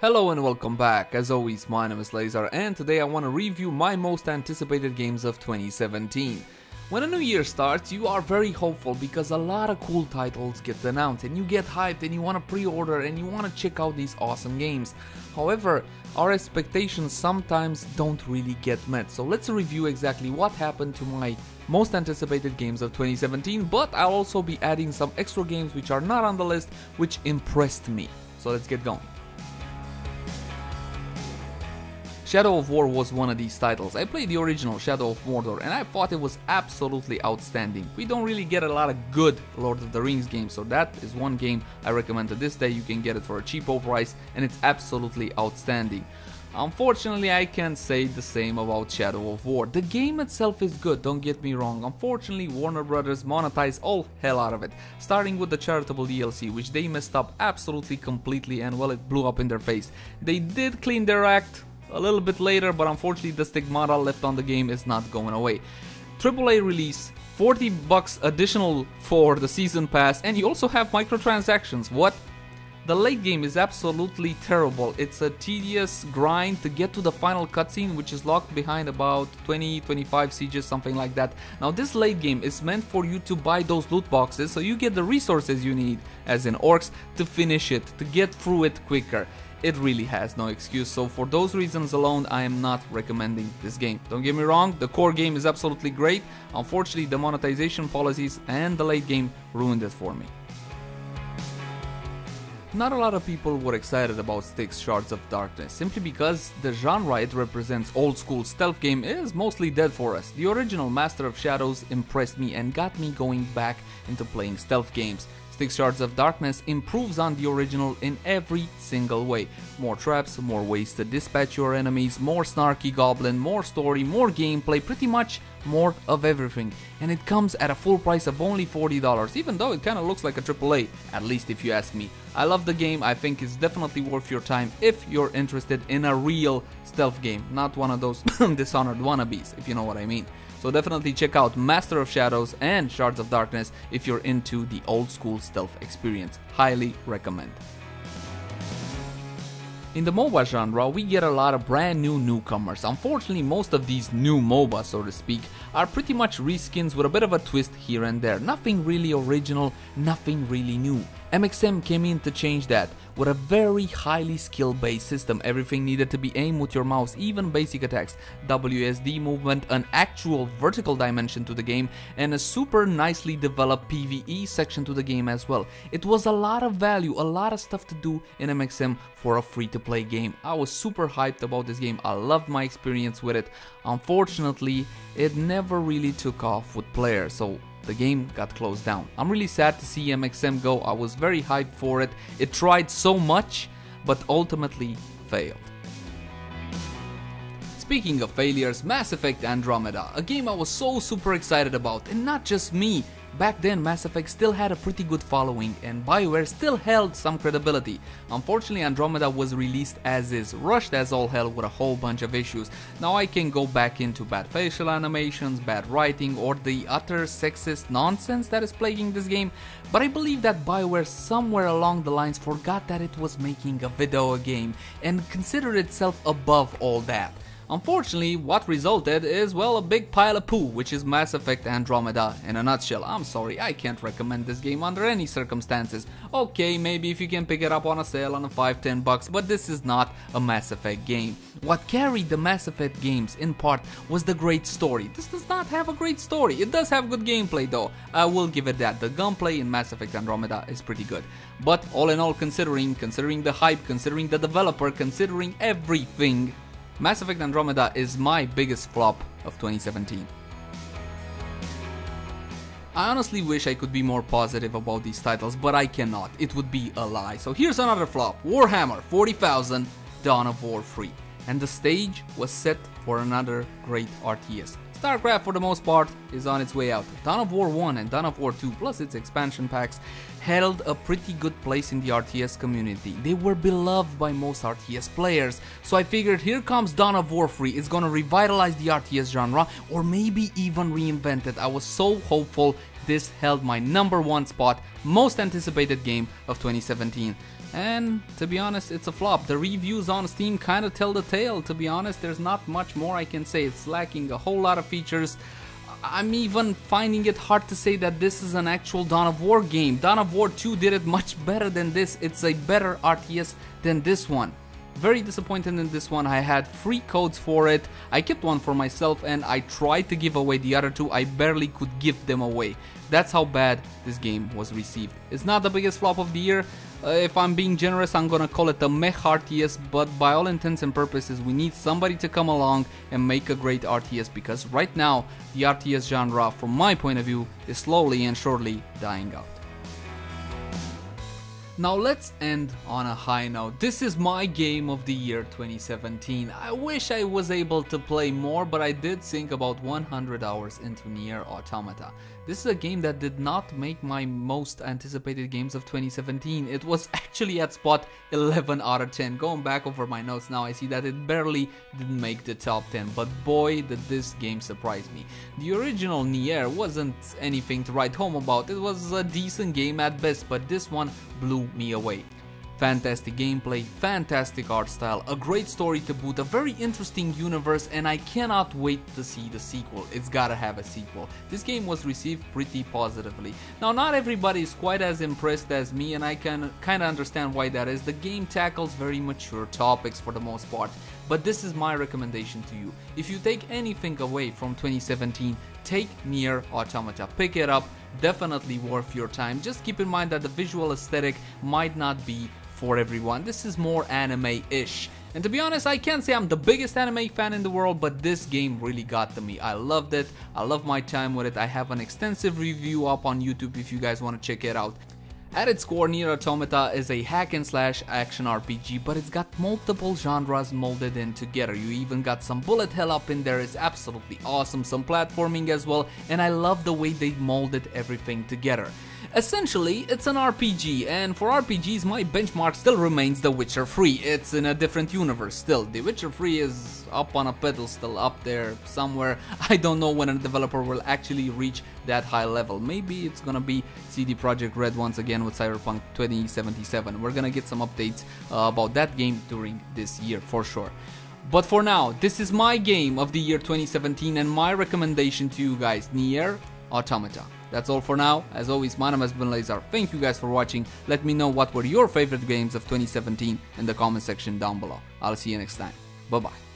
Hello and welcome back. As always, my name is Lazer and today I want to review my most anticipated games of 2017. When a new year starts, you are very hopeful because a lot of cool titles get announced and you get hyped and you want to pre-order and you want to check out these awesome games. However, our expectations sometimes don't really get met. So let's review exactly what happened to my most anticipated games of 2017, but I'll also be adding some extra games which are not on the list which impressed me. So let's get going. Shadow of War was one of these titles. I played the original Shadow of Mordor and I thought it was absolutely outstanding. We don't really get a lot of good Lord of the Rings games, so that is one game I recommend to this day. You can get it for a cheapo price and it's absolutely outstanding. Unfortunately, I can't say the same about Shadow of War. The game itself is good, don't get me wrong. Unfortunately, Warner Brothers monetized all hell out of it, starting with the charitable DLC, which they messed up absolutely completely and well, it blew up in their face. They did clean their act a little bit later, but unfortunately the stigmata left on the game is not going away. AAA release, $40 additional for the season pass, and you also have microtransactions. What? The late game is absolutely terrible. It's a tedious grind to get to the final cutscene, which is locked behind about 20-25 sieges, something like that. Now this late game is meant for you to buy those loot boxes so you get the resources you need, as in orcs, to finish it, to get through it quicker. It really has no excuse, so for those reasons alone, I am not recommending this game. Don't get me wrong, the core game is absolutely great. Unfortunately, the monetization policies and the late game ruined it for me. Not a lot of people were excited about Styx Shards of Darkness, simply because the genre it represents, old school stealth game, is mostly dead for us. The original Master of Shadows impressed me and got me going back into playing stealth games. Styx Shards of Darkness improves on the original in every single way. More traps, more ways to dispatch your enemies, more snarky goblin, more story, more gameplay, pretty much more of everything. And it comes at a full price of only $40, even though it kinda looks like a AAA, at least if you ask me. I love the game, I think it's definitely worth your time if you're interested in a real stealth game, not one of those Dishonored wannabes, if you know what I mean. So definitely check out Master of Shadows and Shards of Darkness if you're into the old school stealth experience. Highly recommend. In the MOBA genre, we get a lot of brand new newcomers. Unfortunately, most of these new MOBA, so to speak, are pretty much reskins with a bit of a twist here and there. Nothing really original, nothing really new. MXM came in to change that with a very highly skill-based system. Everything needed to be aimed with your mouse, even basic attacks, WSD movement, an actual vertical dimension to the game, and a super nicely developed PvE section to the game as well. It was a lot of value, a lot of stuff to do in MXM for a free-to-play game. I was super hyped about this game, I loved my experience with it. Unfortunately, it never really took off with players, so the game got closed down. I'm really sad to see MXM go. I was very hyped for it. It tried so much, but ultimately failed. Speaking of failures, Mass Effect Andromeda, a game I was so super excited about, and not just me. Back then, Mass Effect still had a pretty good following and BioWare still held some credibility. Unfortunately, Andromeda was released as is, rushed as all hell with a whole bunch of issues. Now I can go back into bad facial animations, bad writing, or the utter sexist nonsense that is plaguing this game, but I believe that BioWare somewhere along the lines forgot that it was making a video game and considered itself above all that. Unfortunately, what resulted is, well, a big pile of poo, which is Mass Effect Andromeda in a nutshell. I'm sorry, I can't recommend this game under any circumstances. Okay, maybe if you can pick it up on a sale on a $5-10, but this is not a Mass Effect game. What carried the Mass Effect games in part was the great story. This does not have a great story. It does have good gameplay though. I will give it that. The gunplay in Mass Effect Andromeda is pretty good. But all in all, considering the hype, considering the developer, considering everything, Mass Effect Andromeda is my biggest flop of 2017. I honestly wish I could be more positive about these titles, but I cannot. It would be a lie. So here's another flop. Warhammer 40,000 Dawn of War 3. And the stage was set for another great RTS. StarCraft, for the most part, is on its way out. Dawn of War 1 and Dawn of War 2, plus its expansion packs, held a pretty good place in the RTS community. They were beloved by most RTS players, so I figured here comes Dawn of War 3, it's gonna revitalize the RTS genre, or maybe even reinvent it. I was so hopeful. This held my #1 spot, most anticipated game of 2017. and to be honest, it's a flop. The reviews on Steam kind of tell the tale. To be honest, there's not much more I can say. It's lacking a whole lot of features. I'm even finding it hard to say that this is an actual Dawn of War game. Dawn of War 2 did it much better than this. It's a better RTS than this one. Very disappointed in this one. I had free codes for it. I kept one for myself and I tried to give away the other two. I barely could give them away. That's how bad this game was received. It's not the biggest flop of the year. If I'm being generous, I'm gonna call it a meh RTS, but by all intents and purposes, we need somebody to come along and make a great RTS, because right now, the RTS genre, from my point of view, is slowly and surely dying out. Now let's end on a high note. This is my game of the year 2017. I wish I was able to play more, but I did sink about 100 hours into Nier Automata. This is a game that did not make my most anticipated games of 2017. It was actually at spot 11 out of 10. Going back over my notes now, I see that it barely didn't make the top 10, but boy did this game surprise me. The original Nier wasn't anything to write home about. It was a decent game at best, but this one blew me away. Fantastic gameplay, fantastic art style, a great story to boot, a very interesting universe, and I cannot wait to see the sequel. It's gotta have a sequel. This game was received pretty positively. Now, not everybody is quite as impressed as me, and I can kinda understand why that is. The game tackles very mature topics for the most part, but this is my recommendation to you. If you take anything away from 2017, take Nier Automata, pick it up, definitely worth your time. Just keep in mind that the visual aesthetic might not be for everyone. This is more anime-ish. And to be honest, I can't say I'm the biggest anime fan in the world, but this game really got to me. I loved it. I love my time with it. I have an extensive review up on YouTube if you guys want to check it out. At its core, Nier Automata is a hack-and-slash action RPG, but it's got multiple genres molded in together. You even got some bullet hell up in there. It's absolutely awesome. Some platforming as well, and I love the way they molded everything together. Essentially, it's an RPG, and for RPGs, my benchmark still remains The Witcher 3. It's in a different universe still. The Witcher 3 is up on a pedestal, up there somewhere. I don't know when a developer will actually reach that high level. Maybe it's gonna be CD Projekt Red once again with Cyberpunk 2077. We're gonna get some updates about that game during this year for sure. But for now, this is my game of the year 2017 and my recommendation to you guys, Nier Automata. That's all for now. As always, my name has been Leyzar. Thank you guys for watching. Let me know what were your favorite games of 2017 in the comment section down below. I'll see you next time. Bye bye.